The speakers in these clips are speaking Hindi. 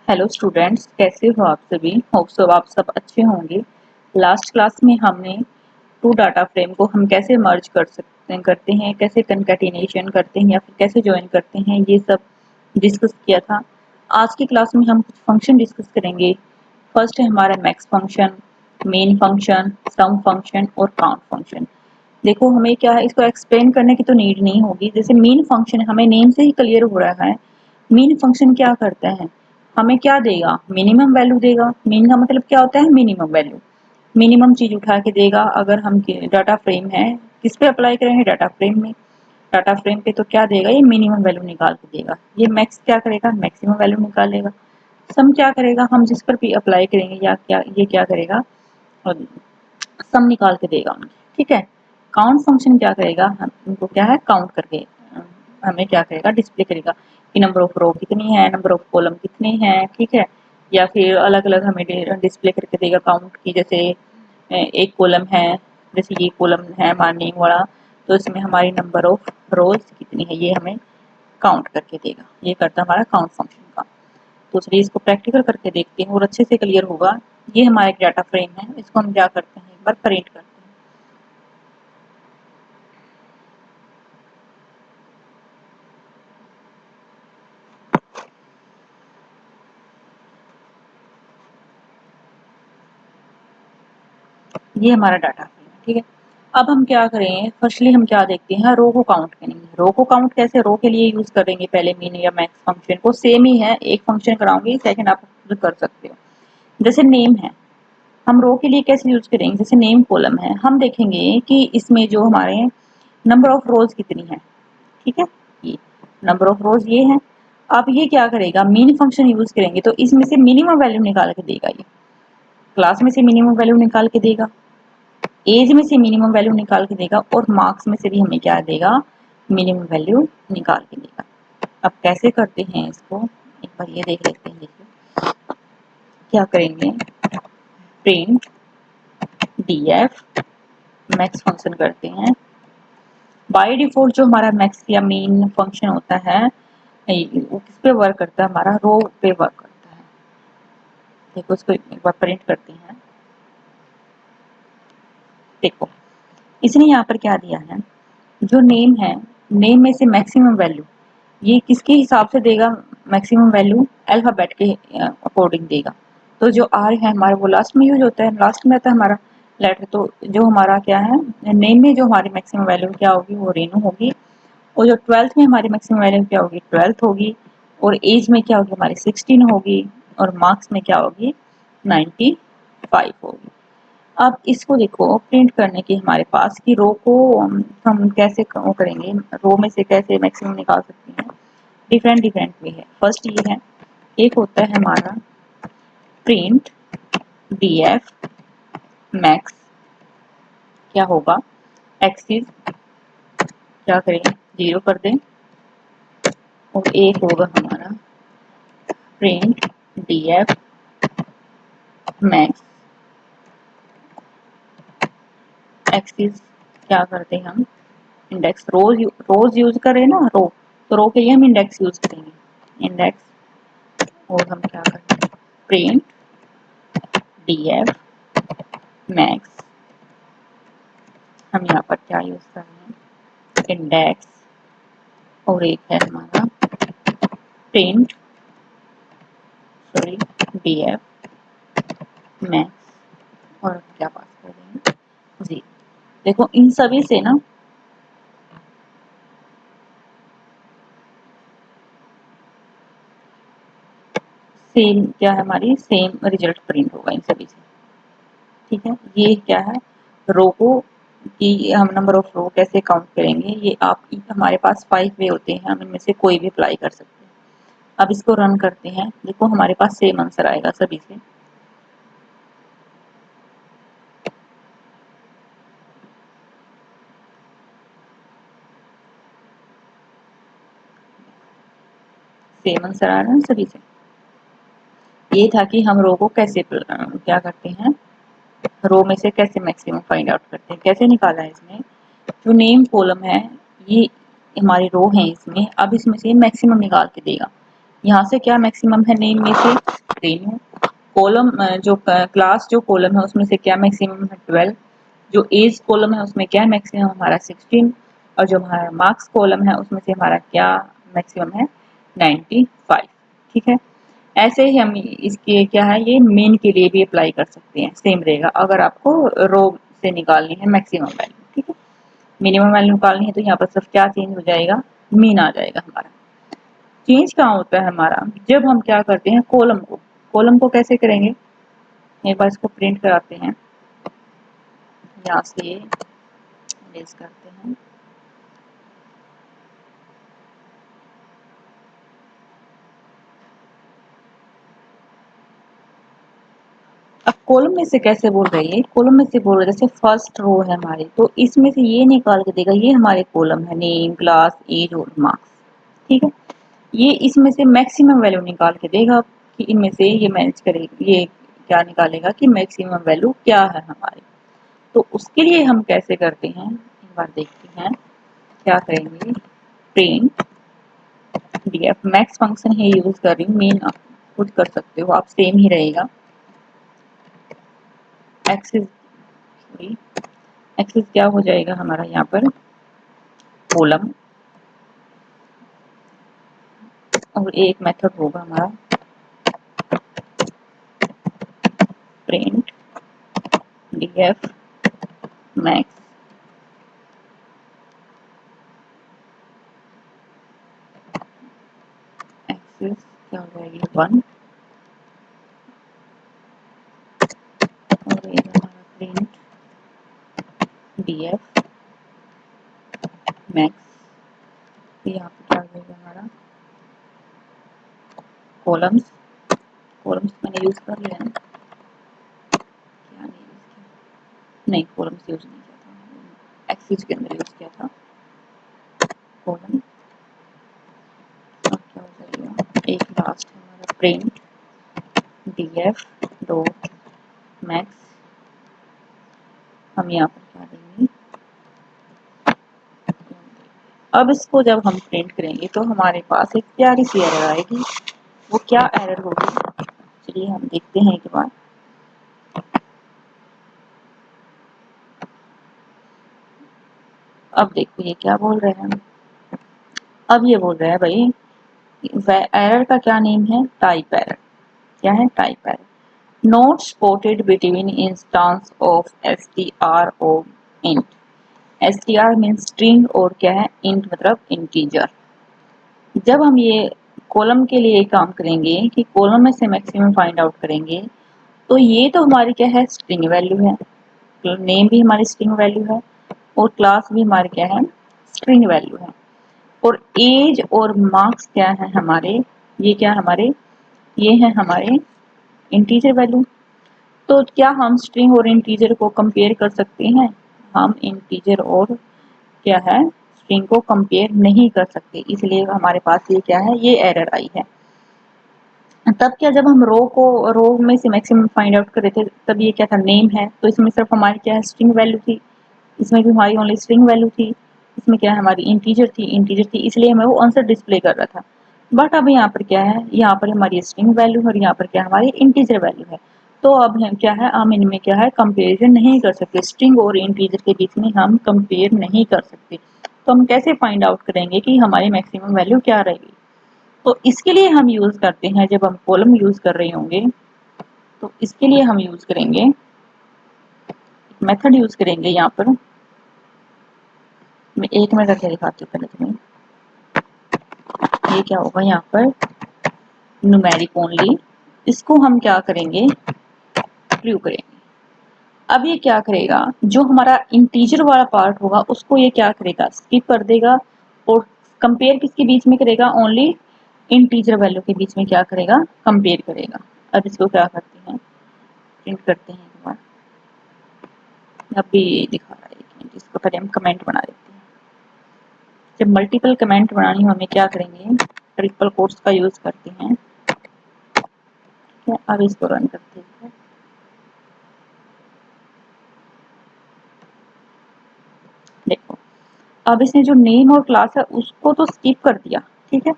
हेलो स्टूडेंट्स, कैसे हो आप सभी। होप सो आप सब अच्छे होंगे। लास्ट क्लास में हमने टू डाटा फ्रेम को हम कैसे मर्ज करते हैं, कैसे कंकैटिनेशन करते हैं या फिर कैसे ज्वाइन करते हैं, ये सब डिस्कस किया था। आज की क्लास में हम कुछ फंक्शन डिस्कस करेंगे। फर्स्ट है हमारा मैक्स फंक्शन, मेन फंक्शन, सम फंक्शन और काउंट फंक्शन। देखो, हमें क्या है, इसको एक्सप्लेन करने की तो नीड नहीं होगी। जैसे मेन फंक्शन हमें नेम से ही क्लियर हो रहा है। मेन फंक्शन क्या करता है, हमें क्या देगा, मिनिमम वैल्यू देगा। मेन का मतलब क्या होता है, मिनिमम वैल्यू। मिनिमम चीज उठा के देगा। अगर हम डाटा फ्रेम है, किस पे अप्लाई करेंगे, डाटा फ्रेम में। डाटा फ्रेम पे तो क्या देगा, ये मिनिमम वैल्यू निकाल के देगा। ये मैक्स क्या करेगा, मैक्सिमम वैल्यू निकालेगा। सम क्या करेगा, हम जिस पर भी अप्लाई करेंगे या क्या, ये क्या करेगा, सम निकाल के देगा उनकी। ठीक है। काउंट फंक्शन क्या करेगा, हम उनको क्या है, काउंट करके हमें क्या करेगा, डिस्प्ले करेगा कि नंबर ऑफ रो कितनी है, नंबर ऑफ कॉलम कितने हैं। ठीक है। या फिर अलग अलग हमें डिस्प्ले करके देगा काउंट की। जैसे एक कॉलम है, जैसे ये कॉलम है मार्निंग वाला, तो इसमें हमारी नंबर ऑफ रोज कितनी है, ये हमें काउंट करके देगा। ये करता है हमारा काउंट फंक्शन का। तो चलिए इसको प्रैक्टिकल करके देखते हैं और अच्छे से क्लियर होगा। ये हमारा एक डाटा फ्रेम है, इसको हम क्या करते हैं, एक बार प्रिंट करते हैं। ये हमारा डाटा फ्रेम है। ठीक है। अब हम क्या करें, फर्स्टली हम क्या देखते हैं, रो को काउंट करेंगे। रो को काउंट कैसे, रो के लिए यूज करेंगे पहले मीन या मैक्स फंक्शन को। सेम ही है, एक फंक्शन कराऊंगी, सेकंड आप खुद कर सकते हो। जैसे नेम है, हम रो के लिए कैसे यूज करेंगे, जैसे नेम कॉलम है, हम देखेंगे कि इसमें जो हमारे नंबर ऑफ रोज कितनी है। ठीक है। ये नंबर ऑफ रोज ये है। अब ये क्या करेगा, मीन फंक्शन यूज करेंगे तो इसमें से मिनिमम वैल्यू निकाल के देगा। ये क्लास में से मिनिमम वैल्यू निकाल के देगा, एज में से मिनिमम वैल्यू निकाल के देगा, और मार्क्स में से भी हमें क्या देगा, मिनिमम वैल्यू निकाल के देगा। अब कैसे करते हैं इसको, एक बार ये देख लेते हैं। देखिए क्या करेंगे, प्रिंट डीएफ मैक्स फंक्शन करते हैं। बाय डिफॉल्ट जो हमारा मैक्स या मेन फंक्शन होता है, वो किस पे वर्क करता है, हमारा रो पे वर्क करता है। देखो इसको एक बार प्रिंट करते हैं। देखो इसने यहाँ पर क्या दिया है, जो नेम है, नेम में से मैक्सिमम वैल्यू ये किसके हिसाब से देगा, मैक्सिमम वैल्यू अल्फाबेट के अकॉर्डिंग देगा। तो जो आर है हमारा, वो लास्ट में यूज होता है, लास्ट में आता है हमारा लेटर। तो जो हमारा क्या है, नेम में जो हमारी मैक्सिमम वैल्यू क्या होगी, वो रेनू होगी। और जो ट्वेल्थ में हमारी मैक्सिमम वैल्यू क्या होगी, ट्वेल्थ होगी। और एज में क्या होगी, हमारी 16 होगी। और मार्क्स में क्या होगी, 95 होगी। अब इसको देखो, प्रिंट करने की हमारे पास कि रो को हम कैसे वो करेंगे, रो में से कैसे मैक्सिमम निकाल सकते हैं। डिफरेंट डिफरेंट वे है। फर्स्ट ये है, एक होता है हमारा प्रिंट डीएफ मैक्स। क्या होगा, एक्सिस क्या करें, 0 कर दें। और एक होगा हमारा प्रिंट डीएफ मैक्स एक्सिस, क्या करते हैं हम, इंडेक्स। रोज यूज करें ना, रो, तो रो के लिए हम इंडेक्स यूज करेंगे, इंडेक्स। और हम क्या करते हैं, प्रिंट डीएफ मैक्स, हम यहाँ पर क्या यूज कर रहे हैं, इंडेक्स। और एक है हमारा प्रिंट, सॉरी, डीएफ मैक्स। और क्या बात कर रहे हैं जी। देखो इन सभी से ना सेम क्या है, हमारी सेम रिजल्ट प्रिंट होगा इन सभी से। ठीक है। ये क्या है, रो को कि हम नंबर ऑफ रो कैसे काउंट करेंगे, ये आप, हमारे पास 5 वे होते हैं, हम इनमें से कोई भी अप्लाई कर सकते हैं। अब इसको रन करते हैं। देखो हमारे पास सेम आंसर आएगा सभी से। सेम आंसर आ रहा है सभी से। ये था कि हम रो को कैसे क्या करते हैं, रो में से कैसे मैक्सिमम फाइंड आउट करते हैं। कैसे निकाला है इसमें, जो नेम कॉलम है, ये हमारी रो है इसमें। अब इसमें से मैक्सिमम निकाल के देगा। यहाँ से क्या मैक्सिमम है नेम में से 10 है। कॉलम जो क्लास जो कॉलम है उसमें से क्या मैक्सिमम है 12। जो एज कॉलम है उसमें क्या मैक्सिमम हमारा 16 और जो हमारा मार्क्स कॉलम है उसमें से हमारा क्या मैक्सिमम है 95। ठीक है, ऐसे ही हम इसके क्या है ये मेन के लिए भी अप्लाई कर सकते हैं, सेम रहेगा अगर आपको रो से निकालनी है मैक्सिमम वैल्यू। ठीक है, मिनिमम वैल्यू निकालनी है तो यहाँ पर सिर्फ क्या चेंज हो जाएगा, मीन आ जाएगा हमारा। चेंज कहाँ होता है हमारा, जब हम क्या करते हैं कॉलम को कैसे करेंगे, एक बार इसको प्रिंट कराते हैं, यहाँ से रेज करते हैं। अब कॉलम में से कैसे बोल रही है, कॉलम में से बोल रहे जैसे फर्स्ट रो है हमारी तो इसमें से ये निकाल के देगा, ये हमारे कॉलम है नेम क्लास एज और मार्क्स। ठीक है, ये इसमें से मैक्सिमम वैल्यू निकाल के देगा कि इनमें से ये मैच करेगा, ये क्या निकालेगा कि मैक्सिमम वैल्यू क्या है हमारी। तो उसके लिए हम कैसे करते हैं एक बार देखते हैं, क्या करेंगे प्रिंट डीएफ मैक्स फंक्शन है यूज कर रही हूँ, मेन आप खुद कर सकते हो, आप सेम ही रहेगा। एक्सिस एक्सिस क्या हो जाएगा हमारा यहाँ पर कॉलम, और एक मेथड होगा हमारा प्रिंट डीएफ मैक्स। एक्सिस क्या हो जाएगी 1 और ये हमारा प्रिंट डीएफ मैक्स। यहाँ पे क्या हो जाएगा हमारा कॉलम्स, कॉलम्स मैंने यूज कर लिया ना, क्या नहीं यूज किया, नहीं कॉलम्स यूज नहीं किया था, एक्सिस के अंदर यूज किया था कॉलम। अब क्या हो जाएगा एक लास्ट हमारा प्रिंट डीएफ डॉट मैक्स, हम यहाँ पर क्या देंगे। अब इसको जब हम प्रिंट करेंगे तो हमारे पास एक प्यारी सी एरर आएगी, वो क्या एरर होगी चलिए हम देखते हैं एक बार। अब देखो ये क्या बोल रहे हैं, अब ये बोल रहा है भाई एरर का क्या नेम है, टाइप एरर। क्या है type error, note spotted between instance of STR और इंट। एसटीआर मीन स्ट्रिंग और क्या है इंट मतलब इंटीजर। जब हम ये कॉलम के लिए काम करेंगे कि कॉलम में से मैक्सिमम फाइंड आउट करेंगे, तो ये तो हमारी क्या है स्ट्रिंग वैल्यू है, नेम भी हमारी स्ट्रिंग वैल्यू है और क्लास भी हमारी क्या है स्ट्रिंग वैल्यू है, और एज और मार्क्स क्या है हमारे, ये क्या हमारे ये है हमारे इंटीजर वैल्यू। तो क्या हम स्ट्रिंग और इंटीजर को कंपेयर कर सकते हैं, हम इंटीजर और क्या है स्ट्रिंग को कंपेयर नहीं कर सकते, इसलिए हमारे पास ये क्या है ये एरर आई है। तब क्या जब हम रो में से मैक्सिमम फाइंड आउट कर रहे थे तब ये क्या था नेम है, तो इसमें सिर्फ हमारी क्या है स्ट्रिंग वैल्यू थी, इसमें भी हमारी ओनली स्ट्रिंग वैल्यू थी, इसमें क्या है हमारी इंटीजर थी इसलिए हमें वो आंसर डिस्प्ले कर रहा था। बट अब यहाँ पर क्या है, यहाँ पर हमारी स्ट्रिंग वैल्यू और यहाँ पर क्या हमारी इंटीजर वैल्यू है, तो अब हम क्या है हम इनमें क्या है कंपेरिजन नहीं कर सकते, स्ट्रिंग और इंटीजर के बीच में हम कंपेयर नहीं कर सकते। तो हम कैसे फाइंड आउट करेंगे कि हमारी मैक्सिमम वैल्यू क्या रहेगी, तो इसके लिए हम यूज करते हैं जब हम कॉलम यूज कर रहे होंगे तो इसके लिए हम यूज करेंगे मेथड यूज करेंगे यहाँ पर, मैं एक मिनट रखे दिखाती हूँ पहले तुम्हें। ये क्या होगा यहाँ पर न्यूमेरिक ओनली, इसको हम क्या करेंगे प्रूव करेंगे। अब ये क्या करेगा जो हमारा इंटीजर वाला पार्ट होगा उसको ये क्या करेगा स्किप कर देगा, और कंपेयर किसके बीच में करेगा ओनली इंटीजर वैल्यू के बीच में क्या करेगा कंपेयर करेगा। अब इसको क्या करते हैं प्रिंट करते हैं एक बार, अब भी दिखा रहा है एक मिनट, इसको पहले हम कमेंट बना देते हैं। जब मल्टीपल कमेंट बनानी हो हमें क्या करेंगे ट्रिपल कोट्स का यूज करते हैं। अब इसको रन करते हैं, देखो अब इसने जो नेम और क्लास है उसको तो स्किप कर दिया। ठीक है,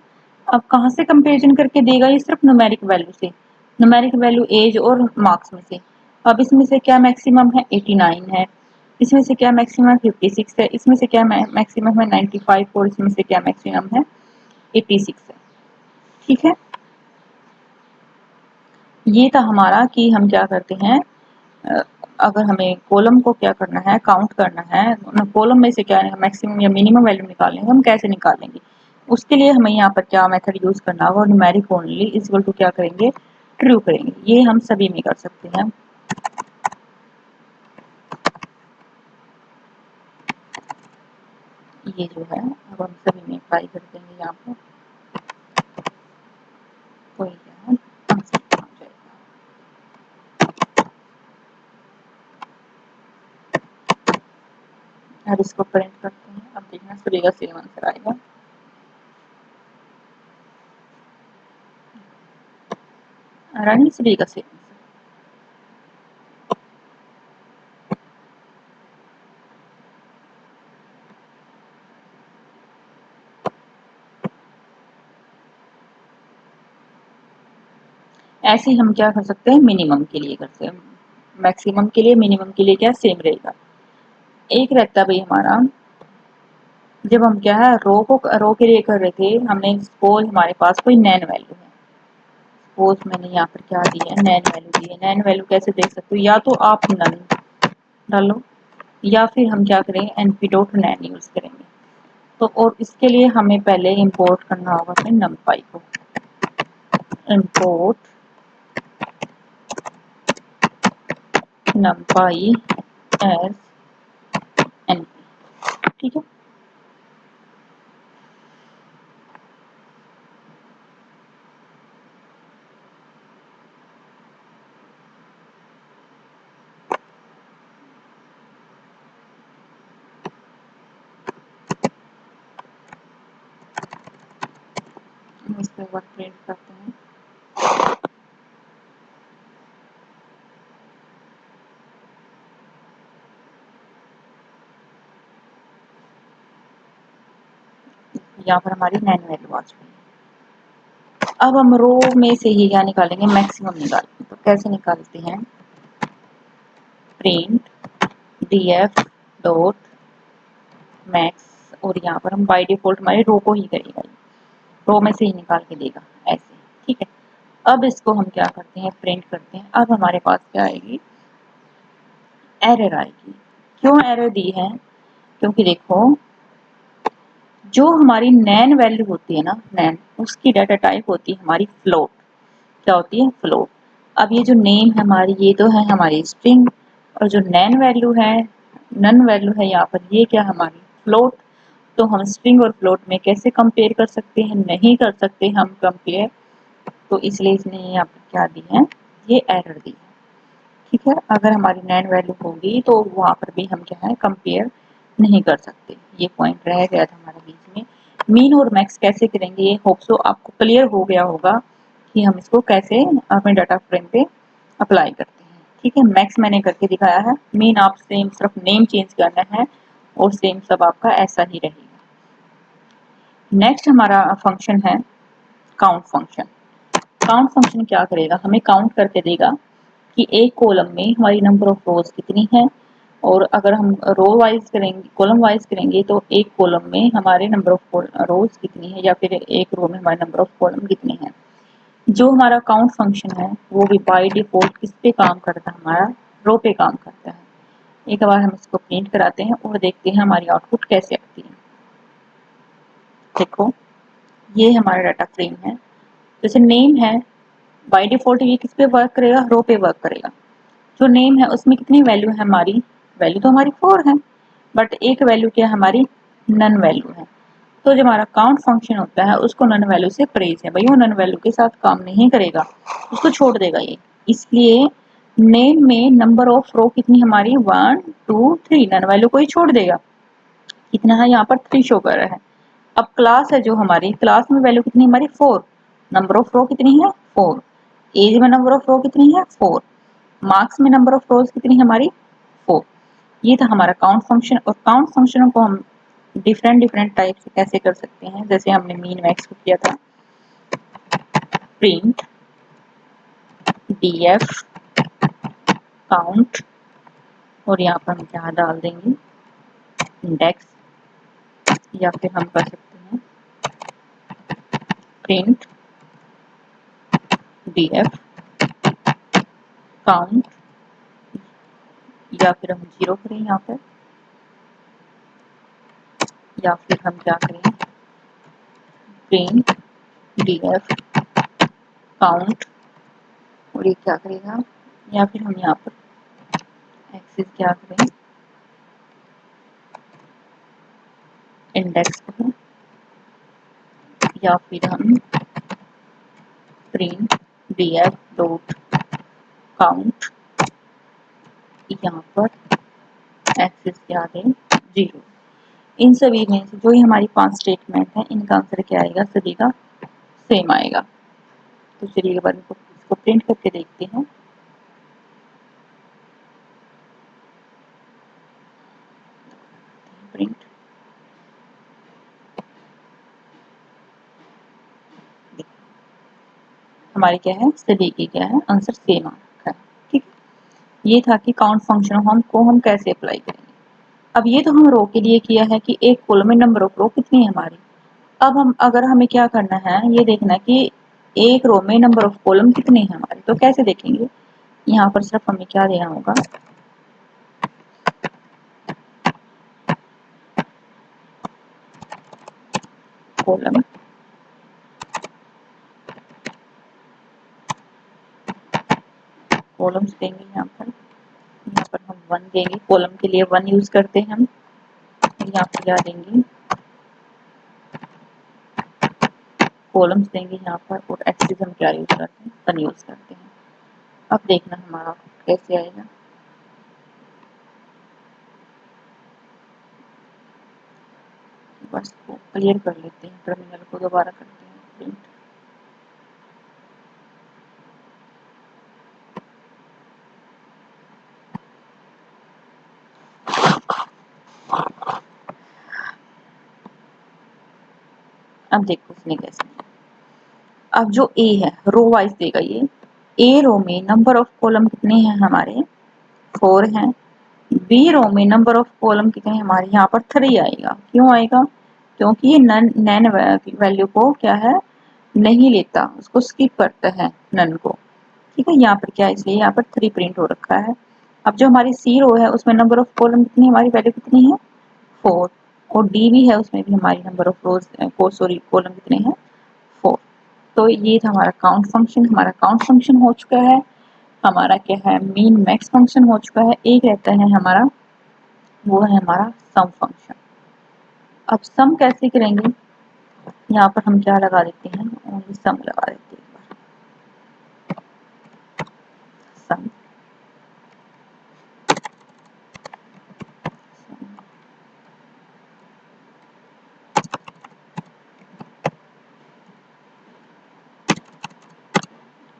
अब कहाँ से कंपैरिजन करके देगा, ये सिर्फ न्यूमेरिक वैल्यू से, न्यूमेरिक वैल्यू एज और मार्क्स में से। अब इसमें से क्या मैक्सिमम है 89 है, इसमें से क्या मैक्सिमम 56 है, इसमें से क्या मैक्सिमम है 95 और इसमें से क्या मैक्सिमम है 86 है। ठीक है, ये था हमारा कि हम क्या करते हैं, अगर हमें कॉलम को क्या करना है, काउंट करना है, कॉलम में से क्या मैक्सिमम या मिनिमम वैल्यू निकालेंगे, हम कैसे निकालेंगे। उसके लिए हमें यहाँ पर क्या मेथड यूज करना होगा, न्यूमेरिक ओनली इक्वल टू क्या करेंगे, ट्रू करेंगे। ये हम सभी में कर सकते हैं। ये जो है अब हम सभी में अप्लाई कर देंगे यहाँ पर, तो ये है आंसर आ जाएगा। अब इसको प्रिंट करते हैं, अब देखना सभी का सेम आंसर आएगा। रानी सभी का सेम। ऐसे ही हम क्या कर सकते हैं, मिनिमम के लिए करते हैं, मैक्सिमम के लिए मिनिमम के लिए क्या सेम रहेगा। एक रहता भाई हमारा, जब हम क्या है रो के लिए कर रहे थे, हमने सपोज हमारे पास कोई नैन वैल्यू है, सपोज मैंने यहाँ पर क्या दी है, नैन वैल्यू दी है। नैन वैल्यू कैसे देख सकते हो, या तो आप नन डालो या फिर हम क्या करेंगे एनपी डॉट नैन यूज करेंगे। तो और इसके लिए हमें पहले इंपोर्ट करना होगा अपने नमपाई को, इंपोर्ट नमपाई एज एनपी। ठीक है, इसको एक बार प्रिंट करते हैं। यहाँ पर हमारी नैन वैल्यू आ चुकी है। अब हम रो में से ही क्या निकालेंगे, मैक्सिमम निकालेंगे। तो कैसे निकालते हैं, प्रिंट df डॉट मैक्स, और यहाँ पर हम बाय डिफॉल्ट हमारे रो को ही करेगा, रो में से ही निकाल के देगा ऐसे। ठीक है, अब इसको हम क्या करते हैं, प्रिंट करते हैं। अब हमारे पास क्या आएगी, एरर आएगी। क्यों एरर दी है, क्योंकि देखो जो हमारी नैन वैल्यू होती है ना, नैन, उसकी डाटा टाइप होती है हमारी फ्लोट। क्या होती है, फ्लोट। अब ये जो नेम है हमारी, ये तो है हमारी स्ट्रिंग, और जो नैन वैल्यू है, नन वैल्यू है यहाँ पर, ये क्या हमारी फ्लोट। तो हम स्ट्रिंग और फ्लोट में कैसे कंपेयर कर सकते हैं, नहीं कर सकते हम कंपेयर। तो इसलिए इसने यहाँ पर क्या दी है, ये एरर दी है। ठीक है, अगर हमारी नैन वैल्यू होगी तो वहां पर भी हम क्या है कंपेयर नहीं कर सकते। ये पॉइंट रह गया था हमारे बीच में। मीन और मैक्स कैसे करेंगे, ये होप सो आपको क्लियर हो गया होगा कि हम इसको कैसे अपने डाटा फ्रेम पे अप्लाई करते हैं। ठीक है, मैक्स मैंने करके दिखाया है, मीन आप सेम सिर्फ नेम चेंज करना है और सेम सब आपका ऐसा ही रहेगा। नेक्स्ट हमारा फंक्शन है काउंट फंक्शन। काउंट फंक्शन क्या करेगा, हमें काउंट करके देगा कि एक कॉलम में हमारी नंबर ऑफ रोज कितनी है, और अगर हम रो वाइज करेंगे, कॉलम वाइज करेंगे, तो एक कॉलम में हमारे नंबर ऑफ रोज कितनी है, या फिर एक रो में हमारे नंबर ऑफ कॉलम कितने हैं। जो हमारा काउंट फंक्शन है वो भी बाय डिफॉल्ट किस पे काम करता है, हमारा रो पे काम करता है। एक बार हम इसको प्रिंट कराते हैं और देखते हैं हमारी आउटपुट कैसे आती है। देखो ये हमारा डाटा फ्रेम है, जैसे नेम है, बाय डिफॉल्ट ये किस पे वर्क करेगा, रो पे वर्क करेगा। जो नेम है उसमें कितनी वैल्यू है हमारी, वैल्यू तो हमारी 4 है, बट एक वैल्यू क्या हमारी नन वैल्यू है। तो जो हमारा काउंट फंक्शन होता है उसको नन वैल्यू से परहेज है भाई, वो नन वैल्यू के साथ काम नहीं करेगा, उसको छोड़ देगा ये। इसलिए नेम में नंबर ऑफ रो कितनी हमारी 1 2 3, नन वैल्यू को ही छोड़ देगा। कितना है यहाँ पर 3 शो कर रहा है। अब क्लास है जो हमारी, क्लास में वैल्यू कितनी हमारी 4, नंबर ऑफ रो कितनी है 4, एज में नंबर ऑफ रो कितनी है 4, मार्क्स में नंबर ऑफ रोज कितनी हमारी 4। ये था हमारा काउंट फंक्शन। और काउंट फंक्शनों को हम डिफरेंट डिफरेंट टाइप से कैसे कर सकते हैं, जैसे हमने मीन मैक्स को किया था, प्रिंट df काउंट और यहाँ पर हम क्या डाल देंगे इंडेक्स, या फिर हम कर सकते हैं प्रिंट df काउंट, या फिर हम 0 करें यहाँ पर, या फिर हम क्या करें प्रिंट df काउंट और ये क्या करेगा, या फिर हम यहाँ पर एक्सिस क्या करें इंडेक्स करें, या फिर हम प्रिंट df डॉट काउंट, यहाँ पर एक्सिस क्या दें 0। इन सभी में से जो ही हमारी 5 स्टेटमेंट है इनका आंसर क्या आएगा, सभी का सेम आएगा। तो चलिए एक बार इसको प्रिंट करके देखते हैं। प्रिंट हमारी क्या है, सभी की क्या है आंसर सेम आ रखा है। ठीक, ये था कि काउंट फंक्शन हम कैसे अप्लाई करेंगे। अब ये तो हम रो के लिए किया है कि एक कॉलम में नंबर ऑफ रो कितनी है हमारी। अब हम अगर हमें क्या करना है, ये देखना है कि एक रो में नंबर ऑफ कॉलम कितने हैं हमारे, तो कैसे देखेंगे। यहाँ पर सिर्फ हमें क्या देना होगा, कॉलम, कॉलम्स देंगे यहाँ पर हम 1 देंगे, कॉलम के लिए 1 यूज करते हैं हम। यहाँ पर क्या देंगे कॉलम्स देंगे यहाँ पर, और एक्सिस हम क्या यूज करते हैं 1 यूज करते हैं। अब देखना हमारा कैसे आएगा। बस को क्लियर कर लेते हैं, टर्मिनल को दोबारा करते हैं प्रिंट। अब देखो उसने कैसे, अब जो ए है रो वाइज देगा ये, ए रो में नंबर ऑफ कॉलम कितने हैं हमारे 4 हैं, बी रो में नंबर ऑफ कॉलम कितने हैं हमारे यहाँ पर 3 आएगा। क्यों आएगा, क्योंकि ये नन वैल्यू को क्या है नहीं लेता, उसको स्किप करता है नन को। ठीक है, यहाँ पर क्या है इसलिए यहाँ पर 3 प्रिंट हो रखा है। अब जो हमारी सी रो है उसमें नंबर ऑफ कॉलम कितनी हमारी वैल्यू कितनी है 4, और डी भी है उसमें भी हमारी number of rose sorry column कितने हैं 4। तो ये था हमारा काउंट फंक्शन, हमारा काउंट फंक्शन हो चुका है। हमारा क्या है मीन मैक्स फंक्शन हो चुका है। एक रहता है हमारा, वो है हमारा सम फंक्शन। अब सम कैसे करेंगे, यहाँ पर हम क्या लगा देते हैं ओनली सम लगा देते हैं, सम।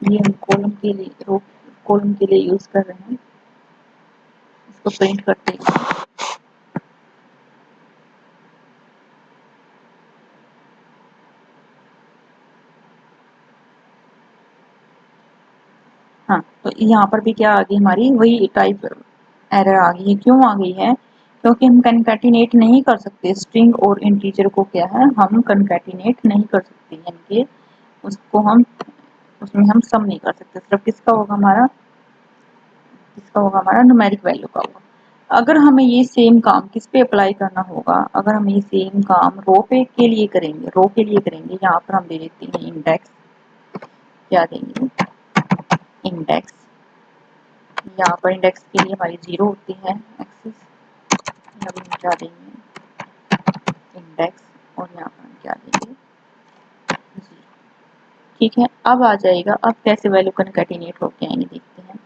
ये हम कॉलम के लिए रो कॉलम के लिए यूज कर रहे हैं, इसको प्रिंट करते हैं। हाँ, तो यहाँ पर भी क्या आ गई हमारी वही टाइप एरर आ गई है। क्यों आ गई है, क्योंकि हम कंकैटिनेट नहीं कर सकते स्ट्रिंग और इंटीजर को, क्या है हम कंकैटिनेट नहीं कर सकते, यानी कि उसको हम उसमें हम सम नहीं कर सकते। सिर्फ किसका होगा हमारा, किसका होगा हमारा न्यूमेरिक वैल्यू का होगा। अगर हमें ये सेम काम किस पे अप्लाई करना होगा, अगर हम ये सेम काम रो पे के लिए करेंगे, रो के लिए करेंगे, यहाँ पर हम दे देते हैं इंडेक्स, क्या देंगे इंडेक्स, यहाँ पर इंडेक्स के लिए हमारी 0 होती है एक्सिस, अब हम क्या देंगे इंडेक्स, और यहाँ पर हम क्या देंगे 0। ठीक है, अब आ जाएगा, अब कैसे वैल्यू कनकैटिनेट होके आएंगे देखते हैं।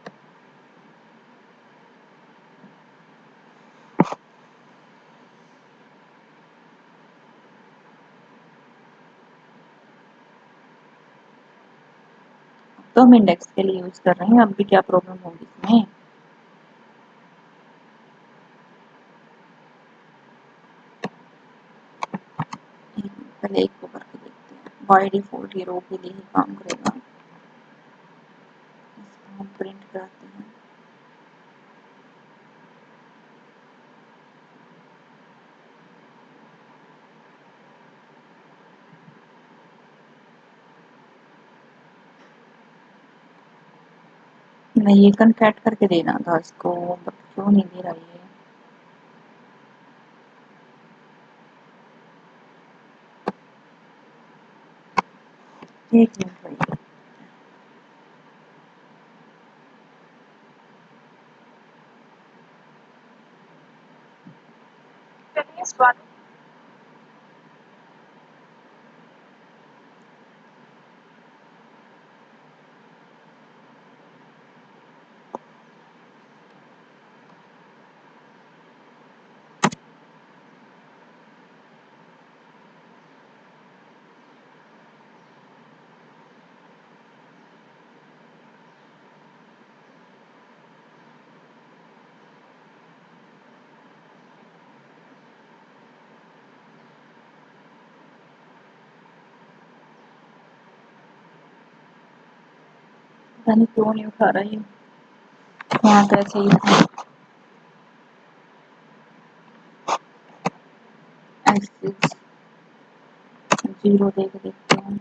तो हम इंडेक्स के लिए यूज कर रहे हैं, अब भी क्या प्रॉब्लम होगी इसमें, पहले एक को करके देखते हैं। बाय डिफॉल्ट ये रो के लिए ही काम करेगा। कराते हैं। नहीं, ये कनकैट करके देना था इसको, बट क्यों नहीं दे रहा ये। एक मिनट भाई। पता नहीं क्यों नहीं उठा रहा ये। हाँ तो ऐसे ही था। एक्सिस 0 दे के देखते हैं।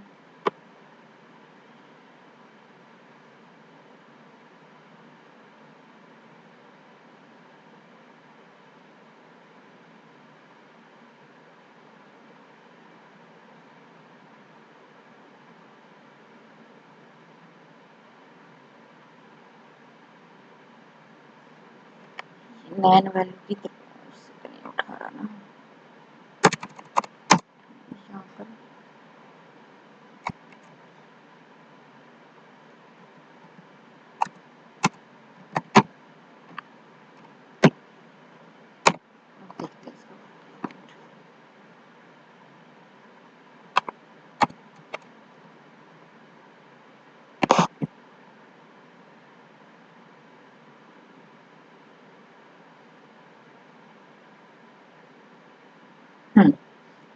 नैन वैल्यू की तरफ उससे नहीं उठा रहा ना यहाँ पर। अब देखते हैं इसको।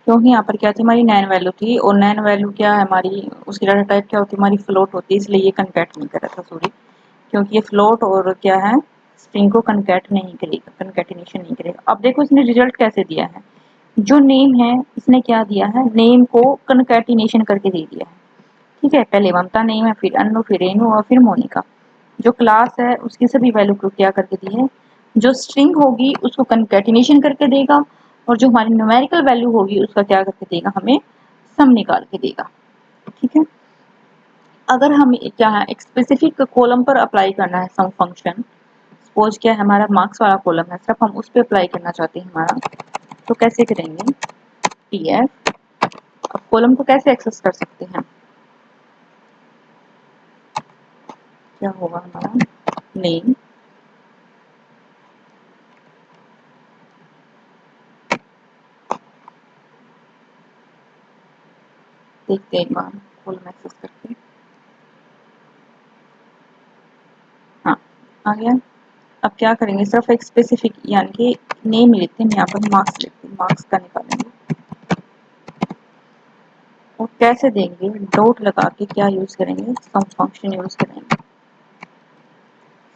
क्योंकि यहाँ पर क्या थी, हमारी नैन वैल्यू थी, और नैन वैल्यू क्या है हमारी, उसकी डाटा टाइप क्या होती है हमारी, फ्लोट होती है, इसलिए ये कनकैट नहीं कर रहा था, सॉरी। क्योंकि ये फ्लोट और क्या है, स्ट्रिंग को कनकैट नहीं करेगा, कनकैटिनेशन नहीं करेगा। अब देखो इसने रिजल्ट कैसे दिया है। जो नेम है इसने क्या दिया है, नेम को कनकैटिनेशन करके दे दिया है। ठीक है, पहले ममता नेम है, फिर अनु, फिर रेनू और फिर मोनिका। जो क्लास है उसकी सभी वैल्यू को क्या करके दी है, जो स्ट्रिंग होगी उसको कनकैटिनेशन करके देगा, और जो हमारी न्यूमेरिकल वैल्यू होगी उसका क्या करके देगा, हमें सम निकाल के देगा। ठीक है, अगर हम क्या है एक स्पेसिफिक कॉलम पर अप्लाई करना है सम फंक्शन, सपोज क्या है हमारा मार्क्स वाला कॉलम है, सिर्फ हम उस पर अप्लाई करना चाहते हैं हमारा, तो कैसे करेंगे, pf। अब कॉलम को कैसे एक्सेस कर सकते हैं, क्या होगा हमारा नेम, देखते हैं एक बार कॉलम एक्सेस करके। हाँ, आ गया। अब क्या करेंगे, सिर्फ एक स्पेसिफिक यानी कि नेम लेते हैं, यहाँ पर मार्क्स लेते हैं, मार्क्स का निकालेंगे। और कैसे देंगे, डॉट लगा के क्या यूज करेंगे, सम फंक्शन यूज करेंगे,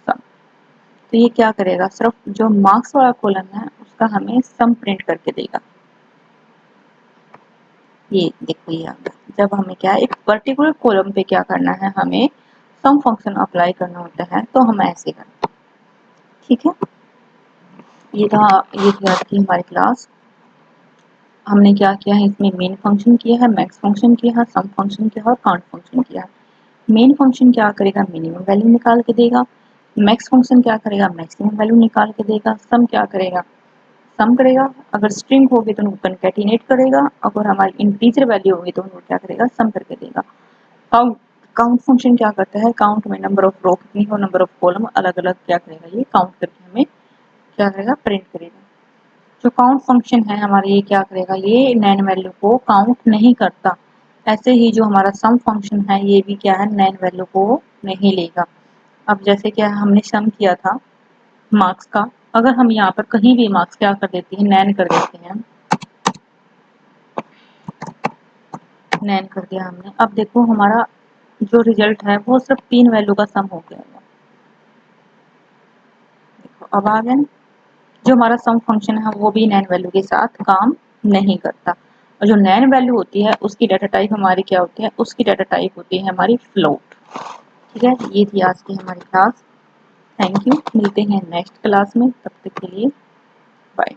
सम। तो ये क्या करेगा, सिर्फ जो मार्क्स वाला कॉलम है उसका हमें सम प्रिंट करके देगा। ये देखो ये आ गया। जब हमें क्या एक पर्टिकुलर कॉलम पे क्या करना है, हमें सम फंक्शन अप्लाई करना होता है, तो हम ऐसे करते हैं। ठीक है, ये था, ये थी आज की हमारी क्लास। हमने क्या किया है, इसमें मेन फंक्शन किया है, मैक्स फंक्शन किया है, सम फंक्शन किया है और काउंट फंक्शन किया है। मेन फंक्शन क्या करेगा, मिनिमम वैल्यू निकाल के देगा। मैक्स फंक्शन क्या करेगा, मैक्सिमम वैल्यू निकाल के देगा। सम क्या करेगा, सम करेगा। अगर स्ट्रिंग होगी तो उनको कनकैटिनेट करेगा, अगर हमारी इंटीजर वैल्यू होगी तो उनको क्या करेगा, सम करके देगा। काउंट, काउंट फंक्शन क्या करता है, काउंट में नंबर ऑफ रो कितनी हो, नंबर ऑफ कॉलम अलग अलग क्या करेगा, ये काउंट करके हमें क्या करेगा, प्रिंट करेगा। जो काउंट फंक्शन है हमारा, ये क्या करेगा, ये नैन वैल्यू को काउंट नहीं करता। ऐसे ही जो हमारा सम फंक्शन है ये भी क्या है, नैन वैल्यू को नहीं लेगा। अब जैसे क्या हमने सम किया था मार्क्स का, अगर हम यहाँ पर कहीं भी मार्क्स क्या कर देते हैं, नैन कर देते हैं, नैन कर दिया हमने। अब देखो हमारा जो रिजल्ट है वो सिर्फ 3 वैल्यू का सम हो गया है। अब आ गए, जो हमारा सम फंक्शन है वो भी नैन वैल्यू के साथ काम नहीं करता, और जो नैन वैल्यू होती है उसकी डाटा टाइप हमारी क्या होती है, उसकी डाटा टाइप होती है हमारी फ्लोट। ठीक है, ये थी आज की हमारी क्लास। थैंक यू, मिलते हैं नेक्स्ट क्लास में, तब तक के लिए बाय।